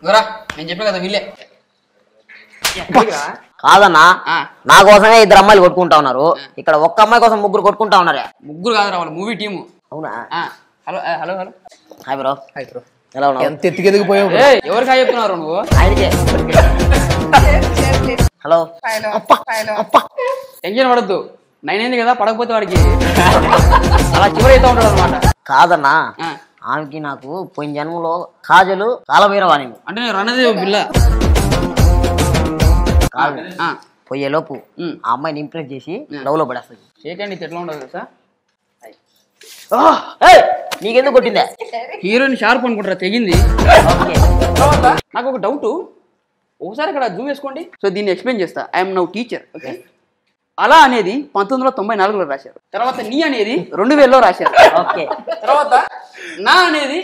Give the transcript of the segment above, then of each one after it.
గోరా నేను చెప్పిన కదా వీళ్ళే కాదన్నా నా కోసమే ఇద్దరు అమ్మాయిలు కొట్టుకుంటా ఉన్నారు ఇక్కడ ఒక్క అమ్మాయి కోసం ముగ్గురు కొట్టుకుంటా ఉన్నారే ముగ్గురు కాదు వాళ్ళ మూవీ టీము అవునా hello hello hello hi bro ఎలా ఉన్నావు ఎంత ఎత్తుకెదిగిపోయావు ఎవరికి హాయ్ చెప్తున్నారు నువ్వు హలో టెన్షన్ పడద్దు 9 అయింది కదా పడకపోతే వాడికి అలా చివరి అవుతా ఉంటాడు అనమాట కాదన్నా ఆమెకి నాకు పోయిన జన్మలో కాజలు కాలభైరవాణి అంటే నేను రన్నది బిల్ల కాదు పోయేలోపు ఆ అమ్మాయిని ఇంప్రెస్ చేసి లవ్ లో పడేస్తుంది చేయకండి ఎట్లా ఉండదు కదా నీకెందుకు కొట్టిందే హీరోయిన్ షార్ప్ అనుకుంటారా తెగింది నాకు ఒక డౌట్ ఒకసారి ఇక్కడ జూమ్ వేసుకోండి సో దీన్ని ఎక్స్ప్లెయిన్ చేస్తా ఐఎమ్ నౌ టీచర్ ఓకే అలా అనేది 1994లో రాశారు తర్వాత నీ అనేది 2000లో రాశారు ఓకే తర్వాత నా అనేది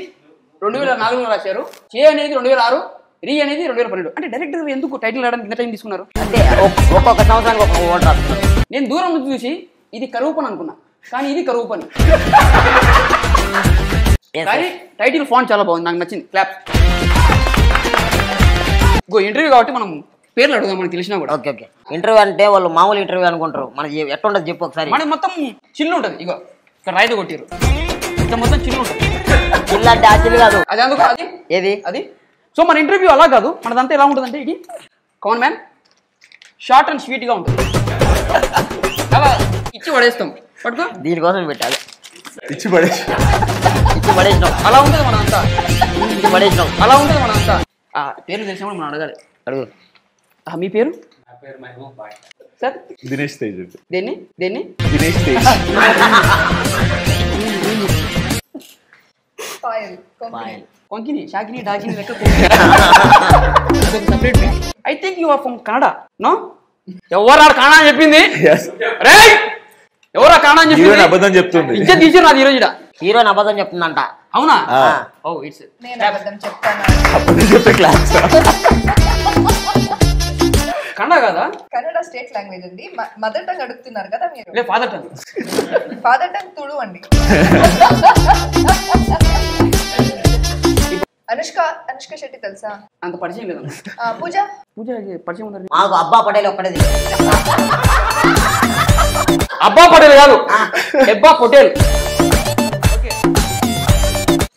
2004లో రాశారు చే అనేది 2006 రీ అనేది 2012 అంటే డైరెక్టర్ ఎందుకు టైటిల్ రావడానికి ఇంత టైం తీసుకున్నారు అంటే ఒక్కొక్క సంవత్సరానికి ఒక్కొక్క ఓటు రాస్తున్నారు నేను దూరం నుంచి చూసి ఇది కరువు పని అనుకున్నా కానీ ఇది కరువు పని కానీ టైటిల్ ఫాంట్ చాలా బాగుంది నాకు నచ్చింది క్లాప్ ఇంటర్వ్యూ కాబట్టి మనం పేర్లు అడుగుదాం మనకి తెలిసినా కూడా ఓకే ఓకే ఇంటర్వ్యూ అంటే వాళ్ళు మామూలు ఇంటర్వ్యూ అనుకుంటారు మనకి ఎట్లా ఉంటుంది చెప్పు ఒకసారి మనకి మొత్తం చిల్లు ఉంటుంది ఇగో ఇక్కడ రాయితో కొట్టిరు ఇక్కడ మొత్తం చిల్లు ఉంటుంది చిల్లు అంటే ఆ చిల్లు కాదు అది అందుకు అది ఏది అది సో మన ఇంటర్వ్యూ అలా కాదు మనదంతా ఎలా ఉంటుందంటే ఇది కామన్ మ్యాన్ షార్ట్ అండ్ స్వీట్గా ఉంటుంది అలా ఇచ్చి పడేస్తాం పట్టుకో దీనికోసం పెట్టాలి ఇచ్చి పడేసినాం అలా ఉంటుంది మనంతా ఇచ్చి పడేసినాం అలా ఉంటుంది మనంతా పేర్లు తెలిసినప్పుడు మనం అడగాలి అడుగు మీ పేరు సార్ దినేష్ తేజ్ దేన్ని దేన్ని దినేష్ తేజ్ కొంకిని షాకిని డాకిని లెక్క separate I think you are from Kannada no ఎవరు కన్నడ అని చెప్పింది ఎవరా కన్నడ అని చెప్పింది అబద్ధం చెప్తుంది ఇజ్జత్ తీసారు నాది ఈరోజు హీరోయిన్ అబద్ధం చెప్తుందంట అవునా ఓ ఇట్స్ చెప్తే క్లాస్ కన్నడ కదా కన్నడ స్టేట్ లాంగ్వేజ్ అండి మదర్ టంగ్ అడుగుతున్నారు కదా మీరు father tongue father tongue Tulu అండి అనుష్క శెట్టి తెలుసా అంత పరిచయం లేదు పూజ పరిచయం ఉందండి మాకు అబ్బా పటేల్ ఒక్కడేది అబ్బా పటేల్ కాదు ఎబ్బా పటేల్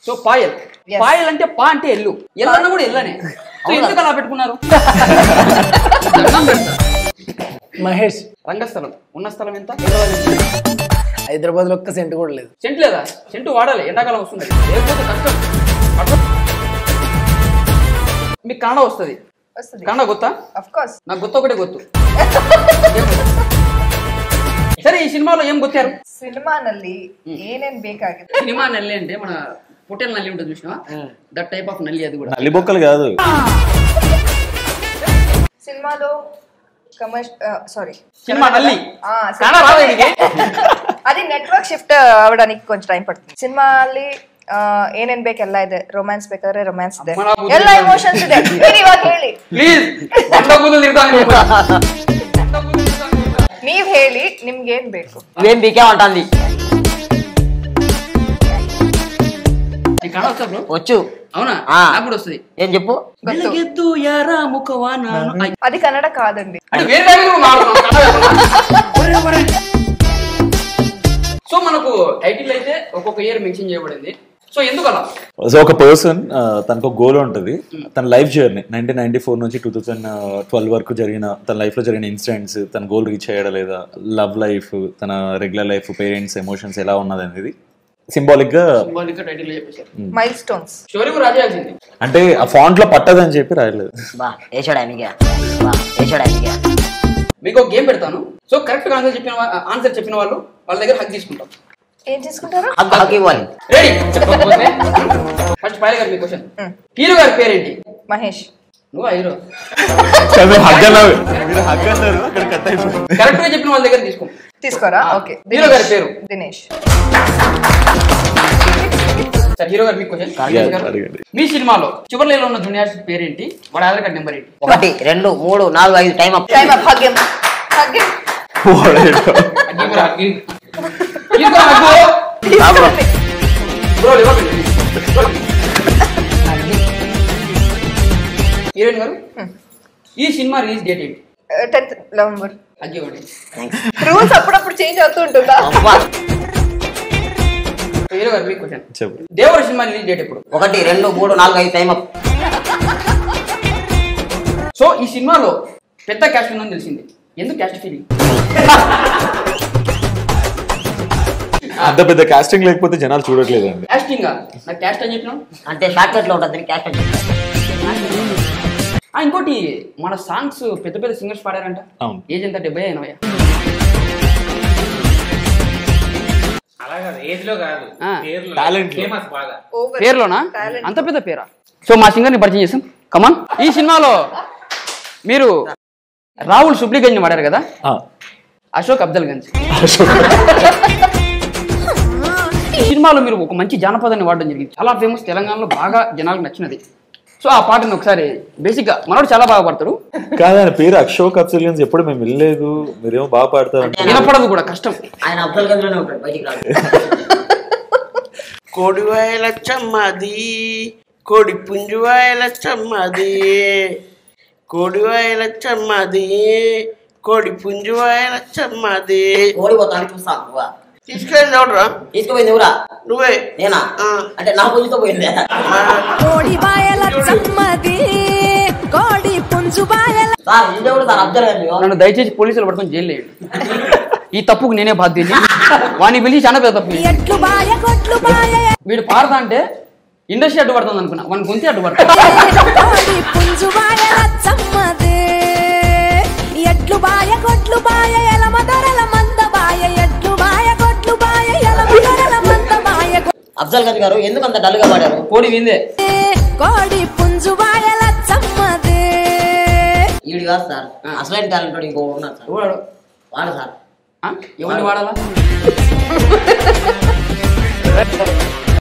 సో పాయల్ పాయల్ అంటే పా అంటే ఎల్లు ఎల్లన్న కూడా ఎల్లనే ఎందుకు అలా పెట్టుకున్నారు మహేష్ రంగస్థలం ఉన్న స్థలం ఎంత హైదరాబాద్ లో ఒక్క సెంట్ కూడా లేదు సెంటు లేదా సెంటు వాడాలి ఎండాకాలం వస్తుంది లేకపోతే కష్టం మీకు కన్నడ వస్తుంది కన్నడ ಗೊತ್ತಾ నాకు ಗೊತ್ತ ఒకటే ಗೊತ್ತು సరే ఈ సినిమాలో ఏం ಗೊತ್ತಾరు సినిమాನಲ್ಲಿ ఏనేನ್ ಬೇಕಾಗಿದೆ సినిమా నల్లి అంటే మన పొట్టెల నల్లి ఉంటుంది చూసినా దట్ టైప్ ఆఫ్ నల్లి అది కూడా నల్లి బొక్కలు కాదు సినిమాలో సారీ సినిమా నల్లి అది ನೆಟ್ವರ್ಕ್ ಶಿಫ್ಟ್ ಅವడానికి కొంచెం ಟೈಮ್ ಪಡ್ತೀನಿ ಸಿನಿಮಾಲಿ ಏನೇನ್ ಬೇಕು ಎಲ್ಲ ಇದೆ ರೊಮ್ಯಾನ್ಸ್ ಬೇಕಾದ್ರೆ ರೊಮ್ಯಾನ್ಸ್ ಇದೆ ಎಲ್ಲ ಎಮೋಷನ್ಸ್ ಇದೆ ನೀವು ಇವಾಗ ಹೇಳಿ ಪ್ಲೀಸ್ ನೀವ್ ಹೇಳಿ ನಿಮ್ಗೆ ಏನ್ ಬೇಕು ఏం బీకే ఉంటుంది వచ్చు అవునా నాకు కూడా వస్తుంది ఏం చెప్పు అది కన్నడ కాదండి సో మనకు టైటిల్ అయితే ఒక్కొక్క ఇయర్ మెన్షన్ చేయబడింది సో ఎందుకు అలా సో ఒక పర్సన్ తనకు ఒక గోల్ ఉంటుంది తన లైఫ్ జర్నీ 1994 నుంచి 2012 వరకు జరిగిన తన లైఫ్ లో జరిగిన ఇన్సిడెంట్స్ తన గోల్ రీచ్ అయ్యడా లేదా లవ్ లైఫ్ తన రెగ్యులర్ లైఫ్ పేరెంట్స్ ఎమోషన్స్ ఎలా ఉన్నది అనేది సింబాలిక్ గా టైటిల్ చెప్పేశారు మైల్ స్టోన్స్ స్టోరీ కూడా రాజేయాల్సింది అంటే ఆ ఫాంట్ లో పట్టదని చెప్పి రాయలేదు మీకు ఒక గేమ్ పెడతాను సో కరెక్ట్ గా ఆన్సర్ చెప్పిన వాళ్ళు వాళ్ళ దగ్గర హక్ తీసుకుంటాం ఏం తీసుకుంటారు రెడీ ఫస్ట్ పైల గారు మీ క్వశ్చన్ హీరో గారి పేరేంటి మహేష్ నువ్వు హీరో కరెక్ట్ గా చెప్పిన వాళ్ళ దగ్గర తీసుకోరా ఓకే హీరో గారి పేరు దినేష్ సార్ హీరో గారు మీ క్వశ్చన్ మీ సినిమాలో చివర్లలో ఉన్న జూనియర్స్ పేరేంటి వాడి ఆధార్ కార్డ్ నెంబర్ ఏంటి 1 2 3 4 5 టైం అప్ భాగ్యం హీరోయిన్ గారు ఈ సినిమా రిలీజ్ డేట్ ఏంటి? 10th November. అగ్గివ్వండి. రూల్స్ అప్పుడప్పుడు చేంజ్ అవుతూ ఉంటుందా? హీరో గారు మీకు క్వశ్చన్. చెప్పు. దేవర సినిమా రిలీజ్ డేట్ ఎప్పుడు? 1 2 3 4 5 టైం అప్. సో ఈ సినిమాలో పెద్ద క్యాస్ట్ ఉందని తెలిసింది. ఎందుకు క్యాస్ట్ ఫీలింగ్? అంత పెద్ద కాస్టింగ్ లేకపోతే జనాలు చూడట్లేదండి. క్యాస్టింగ్ నాకు క్యాస్ట్ అని చెప్పినాం అంటే షార్ట్ కట్ లో ఉంటుంది క్యాస్ట్ అంటే. ఇంకోటి మన సాంగ్స్ పెద్ద పెద్ద సింగర్స్ పాడారంట. అవును. ఏజ్ ఎంత? 70, 80? పేర్లోనా? అంత పెద్ద పేరా? సో మా సింగర్ ని పరిచయం చేసాం. కమాన్. ఈ సినిమాలో మీరు రాహుల్ సుబ్లిగంజ్ ని వాడారు కదా, అశోక్ అఫ్జల్ గంజ్. ఈ సినిమాలో మీరు ఒక మంచి జానపదాన్ని వాడడం జరిగింది. చాలా ఫేమస్, తెలంగాణలో బాగా జనాలకు నచ్చినది. సో ఆ పాటను ఒకసారి బేసిక్ గా మనోడు చాలా బాగా పాడతాడు. కాదని పేరు అశోక్ అఫ్జల్ గంజ్ ఎప్పుడు మేము వినలేదు. మీరేమో బాగా పాడతారు. వినపడదు కూడా, కష్టం. ఆయన అఫ్జల్ గంజ్ లోనే ఉంటాడు, బయటికి రాడు. కోడివాయల చమ్మది కోడి పుంజువాయల చమ్మది కోడివాయల చమ్మది కోడి పుంజువాయల చమ్మది. ఓడిపోతాను చూస్తాను. తీసుకెళ్ళి చూడరా? తీసుకుపోయింది ఎవరా? నువ్వే. నేనా? అంటే నా పుంజుతో పోయింది. సార్ ఇంకెవరు సార్ అఫ్జల్ గంజ్? నన్ను దయచేసి పోలీసులు పట్టుకొని జైలు వేయండి. ఈ తప్పుకు నేనే బాధ్యుని. వాడిని పిలిచి చాలా పెద్ద తప్పు. వీడు పాడతా అంటే ఇండస్ట్రీ అడ్డు పడుతుంది అనుకున్నా, వాని గొంతి అడ్డు పడుతుంది. అఫ్జల్ గంజ్ గారు ఎందుకు అంత డల్ గా పాడారు? కోడి విందే. ఈడు కాదు సార్, అసలైన టాలెంట్ ఇంకో ఉన్నారు సార్. వాడు సార్. ఎవరిని వాడాలా?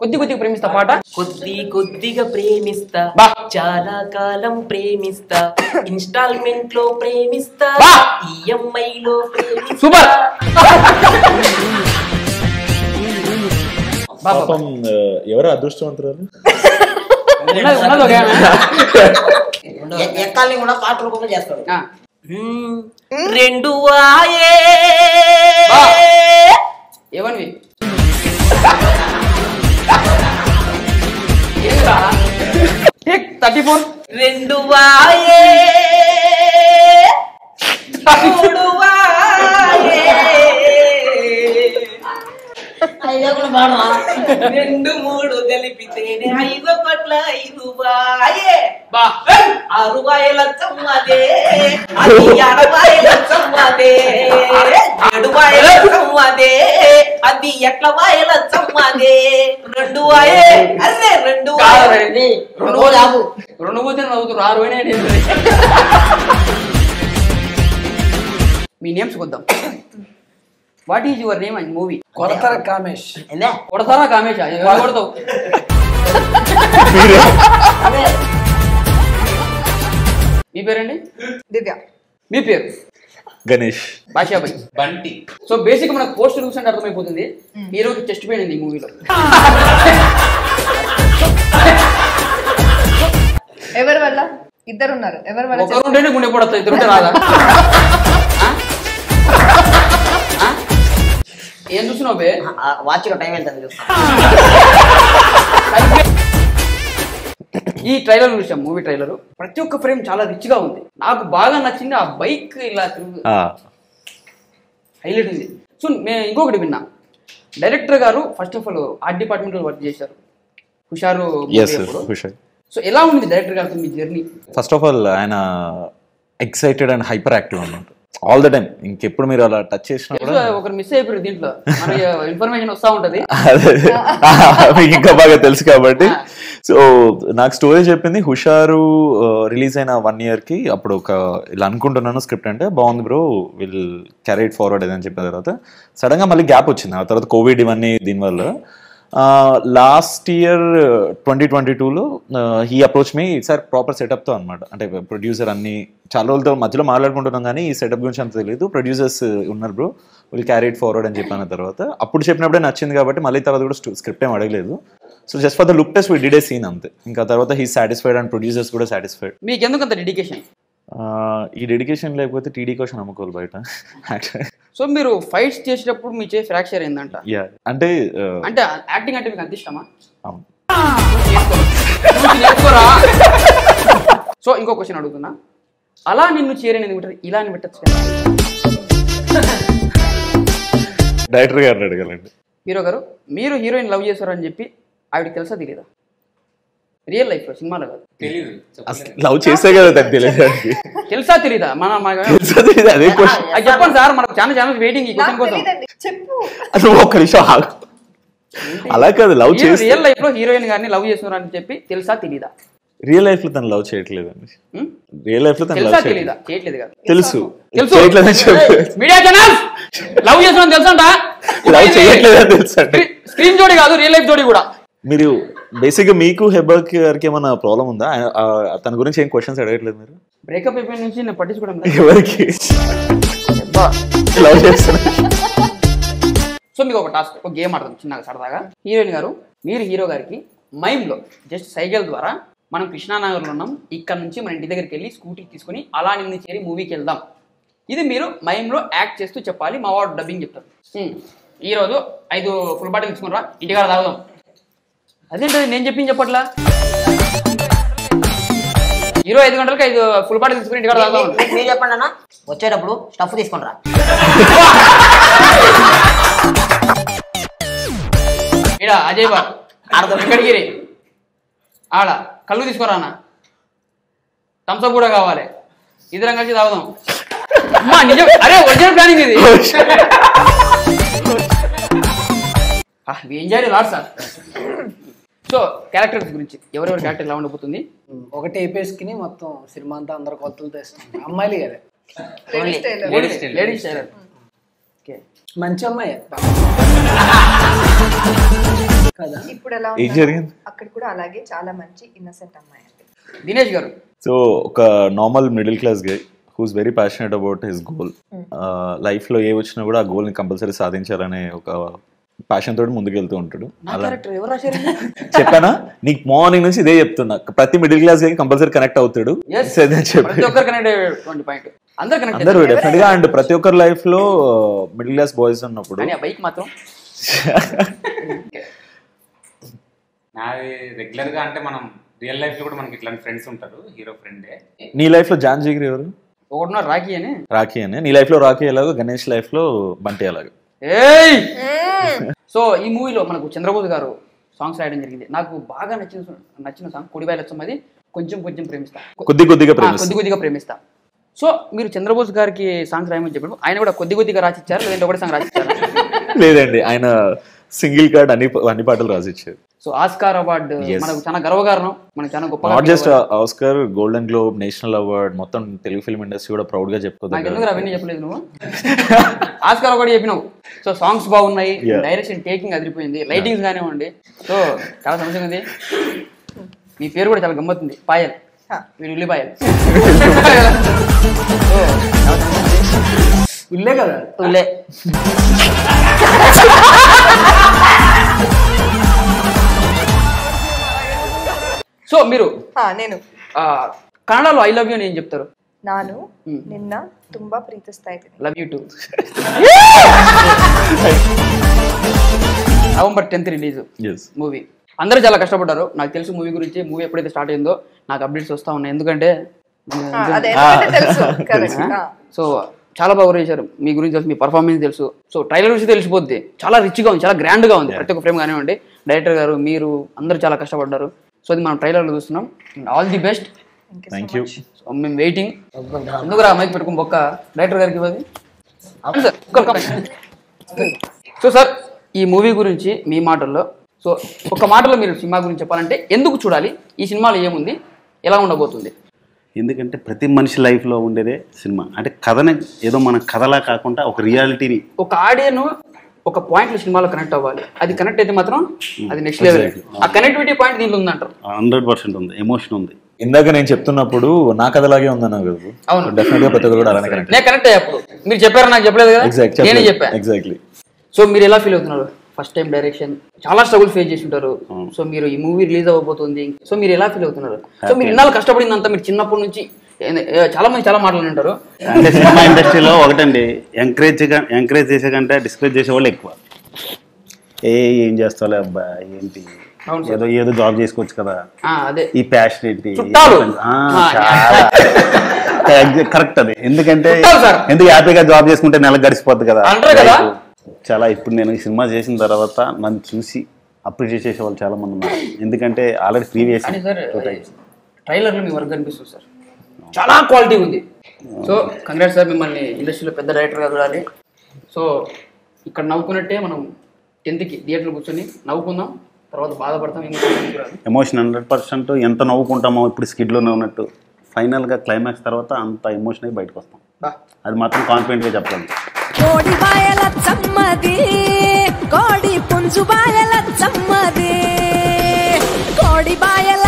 కొద్దిగా ప్రేమిస్తా పాట. కొద్దిగా ప్రేమిస్తా, చాలా కాలం ప్రేమిస్తా, ఇన్స్టాల్మెంట్ లో ప్రేమిస్తా, ఈఎంఐ లో ప్రేమిస్తా. సూపర్. పాపం ఎవరు అదృష్టవంతురాలు? ఎక్కాలని కూడా పాట రూపంలో చేస్తాడు. 2 వాయే ఏమని 34 2 వాయే 3 వాయే 2 3 కలిపితేనే 5 కోట్ల 5 వాయే. 6 వాయల చమ్మదే, అది 7 వాయల చమ్మదే, 7 వాయల చమ్మదే, అది ఎట్ల వాయల చమ్మదే. 2 వాయే అరే 2 వాయే. 2 పోతే నవ్వుతారు. 6 పోయినా. మీ నేమ్స్ కొద్దాం. What is your name and movie? కొడతార కామేష్. కొడతారా కామేష్? కొడతావు. మీ పేరండి? దివ్య. మీ పేరు? గణేష్. భాషాబాయ్. బంటి. సో బేసిక్ మనకు పోస్టర్ చూస్తుంటే అర్థమైపోతుంది హీరోకి చెస్ట్ పెయిన్ ఉంది ఈ మూవీలో. ఎవరి వల్ల? ఇద్దరు ఉన్నారు. ఎవరి వల్ల? ఒకరుంటేనే గుండె పడతాయి, ఇద్దరుంటే రాదా? ఏం చూస్తున్నావు బే? వాచ్ టైం ఎంత చూస్తా. ఈ ట్రైలర్ చూసాం, మూవీ ట్రైలర్. ప్రతి ఒక్క ఫ్రేమ్ చాలా రిచ్ గా ఉంది. నాకు బాగా నచ్చింది ఆ బైక్ ఇలా హైలైట్ ఉంది. సో నేను ఇంకొకటి విన్నా, డైరెక్టర్ గారు first of all art department లో వర్క్ చేశారు. హుషారు. సో ఎలా ఉంది డైరెక్టర్ గారితో మీ జర్నీ? ఫస్ట్ ఆఫ్ ఆల్ ఆయన ఎక్సైటెడ్ అండ్ హైపర్ యాక్టివ్ అన్నమాట ఆల్ ద టైమ్. ఇంకెప్పుడు మీరు అలా టచ్ చేసినా కూడా ఒకరు మిస్ అయిపోయారు దీంట్లో, ఇన్ఫర్మేషన్ వస్తా ఉంటది. మీకు ఇంకా బాగా తెలుసు కాబట్టి. సో నాకు స్టోరీ చెప్పింది హుషారు రిలీజ్ అయిన 1 year కి అప్పుడు ఒక ఇలా అనుకుంటున్నాను స్క్రిప్ట్ అంటే బాగుంది bro will carry it forward అని చెప్పిన తర్వాత సడన్ గా మళ్ళీ గ్యాప్ వచ్చింది. ఆ తర్వాత కోవిడ్ ఇవన్నీ దీనివల్ల లాస్ట్ ఇయర్ 2022లో he approach me sir proper సెటప్తో అనమాట. అంటే ప్రొడ్యూసర్ అన్ని చాలా రోజులతో మధ్యలో మాట్లాడుకుంటున్నాం కానీ ఈ సెటప్ గురించి అంత తెలియదు, ప్రొడ్యూసర్స్ ఉన్నారు bro will carry it forward అని చెప్పిన తర్వాత అప్పుడు చెప్పినప్పుడే నచ్చింది కాబట్టి మళ్ళీ తర్వాత కూడా స్క్రిప్ట్ ఏం అడగలేదు. So just for the look test we did a scene అంతే. ఇంకా తర్వాత హీ సాటిస్ఫైడ్ అండ్ ప్రొడ్యూసర్స్ కూడా సాటిస్ఫైడ్. మీకు ఎందుకు అంత డెడికేషన్? ఈ డెడికేషన్ లేకపోతే టీడీ క్వశ్చన్ అమ్ముకోవాలి బయట. సో మీరు ఫైట్స్ చేసేటప్పుడు మీ చేసి ఫ్రాక్చర్ అయిందంట అంటే అంటే యాక్టింగ్ అంటే మీకు అంత ఇష్టమా? అవును. సో ఇంకో క్వశ్చన్ అడుగుతున్నా, అలా నిన్ను చేరని పెట్టారు, ఇలా అని పెట్టచ్చు. డైరెక్టర్ గారిని అడగాలండి. హీరో గారు, మీరు హీరోయిన్ లవ్ చేశారని చెప్పి ఆవిడకి తెలుసా తెలియదా? రియల్ లైఫ్ లో, సినిమాలో కాదు. లవ్ చేసే కదా తనకు తెలియదు. తెలుసా తెలీదా? అదే క్వశ్చన్ చెప్పండి సార్, మనకు చాలా ఛానల్స్ వెయిటింగ్ ఈ క్వశ్చన్ కోసం. చెప్పు. ఒక్క నిమిషం ఆగు. అలా కాదు, లవ్ చేసి రియల్ లైఫ్ లో హీరోయిన్ గారిని లవ్ చేస్తున్నారని చెప్పి తెలుసా తెలీదా? రియల్ లైఫ్ లో తను లవ్ చేయట్లేదండి. రియల్ లైఫ్ లో తను తెలుసా తెలీదా? చేయట్లేదు కదా. తెలుసు తెలుసు. చేయట్లేదని చెప్పి మీడియా ఛానల్స్ లవ్ చేస్తున్నారని తెలుసా? లవ్ చేయట్లేదని తెలుసు. స్క్రీన్ జోడి కాదు, రియల్ లైఫ్ జోడి కూడా. మీరు బేసిక్ గా మీకు హెబర్క్ గారికి ఏమైనా ప్రాబ్లం ఉందా? తన గురించి ఏం క్వశ్చన్స్ అడగట్లేదు మీరు? బ్రేకప్ అయిపోయిన నుంచి నేను పట్టించుకోవడం ఎవరికి లవ్ చేస్తున్నా. సో మీకు ఒక టాస్క్, ఒక గేమ్ ఆడదాం చిన్నగా సరదాగా. హీరోయిన్ గారు, మీరు హీరో గారికి మైమ్ లో జస్ట్ సైకిల్ ద్వారా మనం కృష్ణానగర్లో ఉన్నాం, ఇక్కడ నుంచి మన ఇంటి దగ్గరికి వెళ్ళి స్కూటీ తీసుకుని అలా నిన్ను చేరి మూవీకి వెళ్దాం. ఇది మీరు మైమ్ లో యాక్ట్ చేస్తూ చెప్పాలి. మా వాడు డబ్బింగ్ చెప్తారు. ఈ రోజు 5 ఫుల్ బాటిల్ తీసుకుని రా, ఇంటికాడ తాగుదాం. అదేంటది నేను చెప్పింది చెప్పట్లా? హీరో 5 గంటలకు 5 ఫుల్ బాటిల్ తీసుకుని ఇంటికాడ తాగుదాం. మీరు చెప్పండి అన్న, వచ్చేటప్పుడు స్టఫ్ తీసుకుంటారా? ఈడ అజయ్ బాబు వెంకటగిరి ఆడ కళ్ళు తీసుకోరా అన్న, థమ్స్అప్ కూడా కావాలి, ఇద్దరం కలిసి తాగుదాం. అమ్మా నిజం, అరే ఒరిజినల్ ప్లానింగ్ ఇది. Enjoy lot sir. So characters గురించి, ఎవరెవరి క్యారెక్టర్ ఎలా ఉండబోతుంది? ఒకటి ఏపేసుకుని మొత్తం సినిమా అంతా అందరు కొత్తలు తెస్తుంది. అమ్మాయిలు కదా, లేడీస్ టైలర్. మంచి అమ్మాయి కదా. ఇప్పుడు ఎలా ఏం జరిగింది అక్కడ కూడా అలాగే చాలా మంచి ఇన్నసెంట్ అమ్మాయి. దినేష్ గారు, సో ఒక normal middle class guy whose very passionate about his goal. Life లో ఏ వచ్చినా కూడా ఆ గోల్ ని కంపల్సరీ సాధించాలనే ఒక ప్యాషన్ తోటి ముందుకెళ్తూ ఉంటాడు. చెప్పానా నీకు మార్నింగ్ నుంచి ఇదే చెప్తున్నా, ప్రతి మిడిల్ క్లాస్ కంపల్సరీ కనెక్ట్ అవుతాడు. అందరూ డెఫినెట్ గా. అండ్ ప్రతి ఒక్కరి లైఫ్ లో మిడిల్ క్లాస్ బాయ్స్ ఉన్నప్పుడు బైక్ మాత్రం నాది రెగ్యులర్ గా అంటే మనం రియల్ లైఫ్ లో కూడా మనకి ఇట్లాంటి ఫ్రెండ్స్ ఉంటారు. హీరో ఫ్రెండే. నీ లైఫ్ లో జాన్ జిగిరి ఎవరు? ఒకటి రాఖీ అని. రాఖీ అని. నీ లైఫ్ లో రాఖీ ఎలాగో, గణేష్ లైఫ్ లో బంటి ఎలాగో. సో ఈ మూవీలో మనకు చంద్రబోస్ గారు సాంగ్స్ రాయడం జరిగింది. నాకు బాగా నచ్చిన సాంగ్ కొడిబాయి లచ్చం. అది కొంచెం కొంచెం ప్రేమిస్తా, కొద్దిగా ప్రేమిస్తా. సో మీరు చంద్రబోస్ గారికి సాంగ్స్ రాయమని చెప్పారు, ఆయన కూడా కొద్దిగా రాసిచ్చారు, లేదంటే ఒకటి సాంగ్ రాసిచ్చారు? లేదండి, ఆయన సింగిల్ కార్డ్ అన్ని పాటలు రాసిచ్చారు. సో ఆస్కార్ అవార్డు మనకు చాలా గర్వకారణం, మనకు చాలా గొప్ప. Not just Oscar, golden globe, national award, మొత్తం తెలుగు ఫిల్మ్ ఇండస్ట్రీ కూడా ప్రౌడ్ గా చెప్పుకోవాలి. నాకు ఎందుకు అవన్నీ చెప్పలేదు నువ్వు? ఆస్కార్ అవార్డు చెప్పినావు. సో సాంగ్స్ బాగున్నాయి, డైరెక్షన్ టేకింగ్ అదిరిపోయింది, లైటింగ్స్ కానివ్వండి. సో చాలా సమస్య ఉంది. మీ పేరు కూడా చాలా గమ్మత్తుంది, పాయల్. మీరు ఉల్లిపాయల్. ఉల్లే కదా, ఉల్లే. సో మీరు నేను కన్నడలో ఐ లవ్ యూ అని ఏం చెప్తారు? ನಾನು ನಿನ್ನ ತುಂಬಾ ಪ್ರೀತಿಸ್ತಾ ಇದ್ದೀನಿ. Love you two. November 10th release movie. అందరూ చాలా కష్టపడ్డారు, నాకు తెలుసు మూవీ గురించి. మూవీ ఎప్పుడైతే స్టార్ట్ అయిందో నాకు అప్డేట్స్ వస్తా ఉన్నాయి, ఎందుకంటే సో చాలా బాగా చేశారు. మీ గురించి తెలుసు, మీ పర్ఫార్మెన్స్ తెలుసు. సో ట్రైలర్ నుంచి తెలిసిపోద్ది, చాలా రిచ్గా ఉంది, చాలా గ్రాండ్గా ఉంది. ప్రతి ఒక్క ఫ్రేమ్ కానివ్వండి, డైరెక్టర్ గారు, మీరు అందరూ చాలా కష్టపడ్డారు. సో అది మనం ట్రైలర్లో చూస్తున్నాం. All the best. Thank you. So మేము వెయిటింగ్. ఎందుకు రా మైక్ పెట్టుకుని బొక్క డైరెక్టర్ గారికి ఇవ్వది. సో సార్, ఈ మూవీ గురించి మీ మాటల్లో, సో ఒక మాటలో మీరు సినిమా గురించి చెప్పాలంటే ఎందుకు చూడాలి, ఈ సినిమాలో ఏముంది, ఎలా ఉండబోతుంది? ఎందుకంటే ప్రతి మనిషి లైఫ్లో ఉండేదే సినిమా. అంటే కథని ఏదో మన కథలా కాకుండా ఒక రియాలిటీని, ఒక ఆడియన్ ఒక పాయింట్ లో సినిమాలో కనెక్ట్ అవ్వాలి. అది కనెక్ట్ అయితే మాత్రం అది నెక్స్ట్ లెవెల్. ఆ కనెక్టివిటీ పాయింట్ దీంట్లో ఉందంటారు. 100% ఉంది, ఎమోషన్ ఉంది. ఇందాక నేను చెప్తున్నప్పుడు నా కథలాగే ఉందన్నా కదా. అవును, డెఫినెట్ గా ప్రతి ఒక్కరు కూడా అలానే కనెక్ట్. నేను కనెక్ట్ అయ్యప్పుడు మీరు చెప్పారు, నాకు చెప్పలేదు కదా, నేనే చెప్పాను. ఎగ్జాక్ట్లీ. సో మీరు ఎలా ఫీల్ అవుతున్నారు? ఫస్ట్ టైం డైరెక్షన్, చాలా స్ట్రగుల్ ఫేస్ చేసి ఉంటారు. సో మీరు ఈ మూవీ రిలీజ్ అవ్వబోతుంది, సో మీరు ఎలా ఫీల్ అవుతున్నారు? సో మీరు ఇన్నాళ్ళు కష్టపడిందంతా మీరు చిన్నప్పటి నుంచి చాలా మంది చాలా మాట్లాడుతుంటారు. అంటే సినిమా ఇండస్ట్రీలో ఒకటండి, ఎంకరేజ్ చేసే కంటే డిస్కరేజ్ చేసే వాళ్ళు ఎక్కువ. ఏం చేస్తావులే అబ్బా, ఏంటి ఏదో జాబ్ చేసుకోవచ్చు కదా, ఈ ప్యాషన్ ఏంటి, కరెక్ట్ అది. ఎందుకంటే ఎందుకు హ్యాపీగా జాబ్ చేసుకుంటే నెల గడిచిపోద్ది కదా. చాలా ఇప్పుడు నేను ఈ సినిమా చేసిన తర్వాత నన్ను చూసి అప్రిషియేట్ చేసే వాళ్ళు చాలా మంది ఉన్నారు. ఎందుకంటే ఆల్రెడీ ప్రీవియస్ ట్రైలర్లో మీ వర్క్ కనిపిస్తుంది సార్, చాలా క్వాలిటీ ఉంది. సో కంగ్రాట్స్ సార్, మిమ్మల్ని ఇండస్ట్రీలో పెద్ద డైరెక్టర్గా చూడాలి. సో ఇక్కడ నవ్వుకున్నట్టే మనం 10th థియేటర్లో కూర్చొని నవ్వుకుందాం, తర్వాత బాధపడతాం. ఎమోషన్ 100%. ఎంత నవ్వుకుంటామో ఇప్పుడు స్కిడ్లోనే ఉన్నట్టు ఫైనల్గా క్లైమాక్స్ తర్వాత అంత ఎమోషన్ అయి బయటకు వస్తాం. అది మాత్రం కాన్ఫిడెంట్గా చెప్పాలి. కోడి బాయల చమ్మది, కోడి పుంజు బాయల చమ్మది, కోడి బాయల